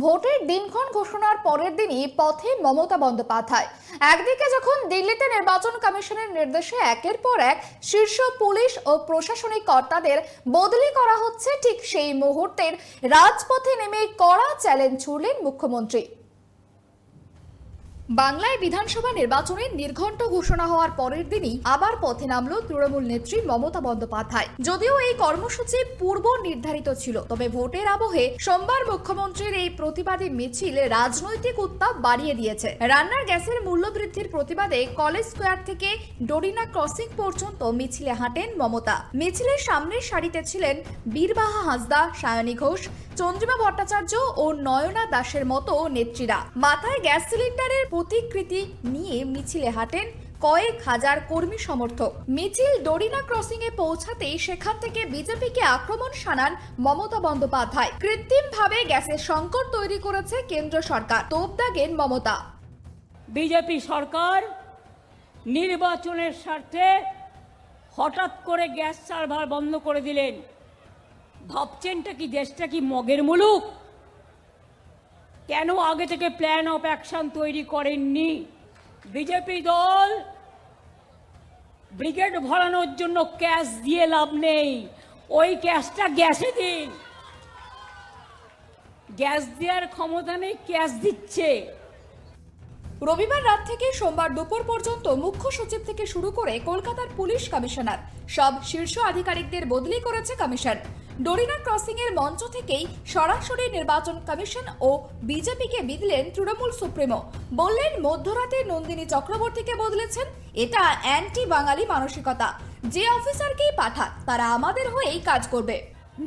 ভোটের দিনক্ষণ ঘোষণার পরের দিনই পথে মমতা বন্দ্যোপাধ্যায়। একদিকে যখন দিল্লিতে নির্বাচন কমিশনের নির্দেশে একের পর এক শীর্ষ পুলিশ ও প্রশাসনিক কর্তাদের বদলি করা হচ্ছে, ঠিক সেই মুহূর্তের রাজপথে নেমে কড়া চ্যালেঞ্জ ছুড়লেন মুখ্যমন্ত্রী। বাংলায় বিধানসভা নির্বাচনের নির্ঘণ্ট ঘোষণা হওয়ার পরের দিনই আবার পথে নামল তৃণমূল নেত্রী মমতা বন্দ্যোপাধ্যায়। যদিও এই কর্মসূচি পূর্ব নির্ধারিত ছিল, তবে ভোটের আবহে সোমবার মুখ্যমন্ত্রীর এই প্রতিবাদী মিছিল রাজনৈতিক উত্তাপ বাড়িয়ে দিয়েছে। রান্নার গ্যাসের মূল্য বৃদ্ধির প্রতিবাদে কলেজ স্কোয়ার থেকে ডোরিনা ক্রসিং পর্যন্ত মিছিলে হাঁটেন মমতা। মিছিলের সামনের সারিতে ছিলেন বীরবাহা হাঁসদা, সায়নী ঘোষ, চন্দ্রিমা ভট্টাচার্য ও নয়না দাসের মতো নেত্রীরা। মাথায় গ্যাস সিলিন্ডারের প্রতিকৃতি নিয়ে মিছিলে হাঁটেন কয়েক হাজার কর্মী সমর্থক। মিছিল ডোরিনা ক্রসিং এ পৌঁছাতেই সেখান থেকে বিজেপিকে আক্রমণ শানান মমতা বন্দ্যোপাধ্যায়। কৃত্রিমভাবে গ্যাসের সংকট তৈরি করেছে কেন্দ্র সরকার, তোপ দাগেন মমতা। বিজেপি সরকার নির্বাচনের স্বার্থে হঠাৎ করে গ্যাস সার্ভার বন্ধ করে দিলেন। ভাবছেনটা কি দেশটা কি মগের মুলুক? কেন আগে থেকে প্ল্যান অফ অ্যাকশন তৈরি করেননি? বিজেপি দল ব্রিগেড ভরানোর জন্য ক্যাশ দিয়ে লাভ নেই, ওই ক্যাশটা গ্যাসে দিন। গ্যাস দেওয়ার ক্ষমতা নেই, ক্যাশ দিচ্ছে। রবিবার রাত থেকে সোমবার দুপুর পর্যন্ত মুখ্য সচিব থেকে শুরু করে কলকাতার পুলিশ কমিশনার সব শীর্ষ আধিকারিকদের বদলি করেছে কমিশন। ডোরিনা ক্রসিং এর মঞ্চ থেকেই সরাসরি নির্বাচন কমিশন ও বিজেপিকে বিদলেন তৃণমূল সুপ্রিমো। বললেন, মধ্যরাতে নন্দিনী চক্রবর্তীকে বদলেছেন, এটা অ্যান্টি বাঙালি মানসিকতা। যে অফিসারকেই পাঠান তারা আমাদের হয়েই কাজ করবে।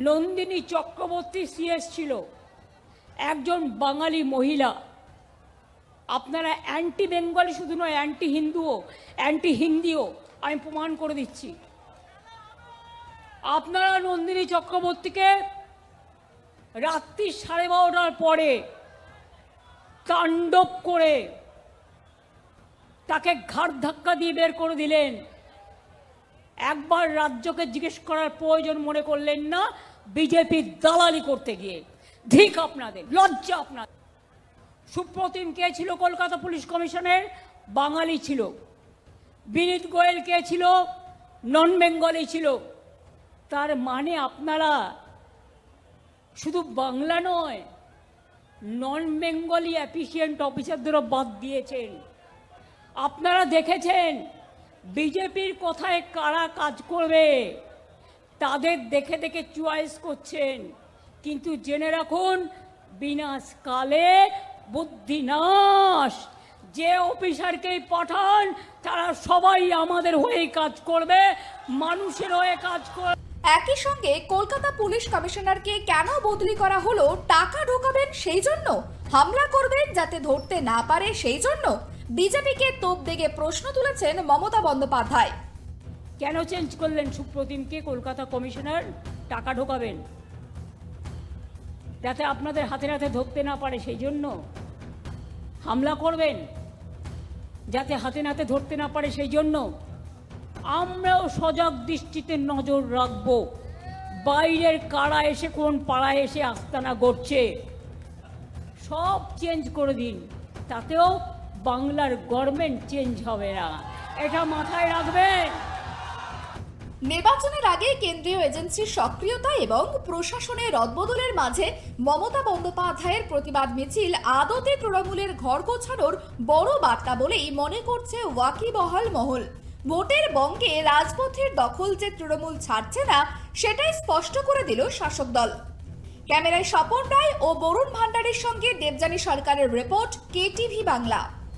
নন্দিনী চক্রবর্তী সিএস ছিল, একজন বাঙালি মহিলা। আপনারা অ্যান্টি বেঙ্গলি শুধু নয়, অ্যান্টি হিন্দুও, অ্যান্টি হিন্দিও। আমি প্রমাণ করে দিচ্ছি। আপনারা নন্দিনী চক্রবর্তীকে রাত্রি 12:30টার পরে তাণ্ডব করে তাকে ঘাড় ধাক্কা দিয়ে বের করে দিলেন। একবার রাজ্যকে জিজ্ঞেস করার প্রয়োজন মনে করলেন না বিজেপির দালালি করতে গিয়ে। ঠিক আপনাদের, লজ্জা আপনাদের। সুপ্রতিম কে ছিল কলকাতা পুলিশ কমিশনের? বাঙালি ছিল। বিনীত গোয়েল কে ছিল? নন বেঙ্গলি ছিল। তার মানে আপনারা শুধু বাংলা নয়, নন বেঙ্গলি অ্যাফিসিয়েন্ট অফিসারদেরও বাদ দিয়েছেন। আপনারা দেখেছেন বিজেপির কথায় কারা কাজ করবে, তাদের দেখে দেখে চয়েস করছেন। কিন্তু জেনে রাখুন, বিনাশকালে বুদ্ধিনাশ। যে অফিসারকেই পাঠান তারা সবাই আমাদের হয়ে কাজ করবে, মানুষের হয়ে কাজ করবে। একই সঙ্গে কলকাতা পুলিশ কমিশনারকে কেন বদলি করা হলো? টাকা ঢোকাবেন সেই জন্য? হামলা করবেন যাতে ধরতে না পারে সেই জন্য? বিজেপিকে তোপ দেগে প্রশ্ন তুলেছেন মমতা বন্দ্যোপাধ্যায়। কেন চেঞ্জ করলেন সুপ্রতিমকে কলকাতা কমিশনার? টাকা ঢোকাবেন যাতে আপনাদের হাতে হাতে ধরতে না পারে সেই জন্য? হামলা করবেন যাতে হাতে নাতে ধরতে না পারে সেই জন্য? আমরাও সজাগ দৃষ্টিতে নজর রাখবো বাইরের কারা এসে কোন পাড়ায় এসে আস্তানা গড়ছে। সব চেঞ্জ করে দিন, তাতেও বাংলার গভর্নমেন্ট চেঞ্জ হবে না, এটা মাথায় রাখবেন। নির্বাচনের আগে কেন্দ্রীয় এজেন্সির সক্রিয়তা এবং প্রশাসনের রদবদলের মাঝে মমতা বন্দ্যোপাধ্যায়ের প্রতিবাদ মিছিল আদতে তৃণমূলের ঘর গোছানোর বড় বার্তা বলেই মনে করছে ওয়াকিবহাল মহল। ভোটের বঙ্গে রাজপথের দখল যে তৃণমূল ছাড়ছে না, সেটাই স্পষ্ট করে দিল শাসক দল। ক্যামেরায় স্বপন রায় ও বরুণ ভান্ডারের সঙ্গে দেবযানী সরকারের রিপোর্ট, KTV বাংলা।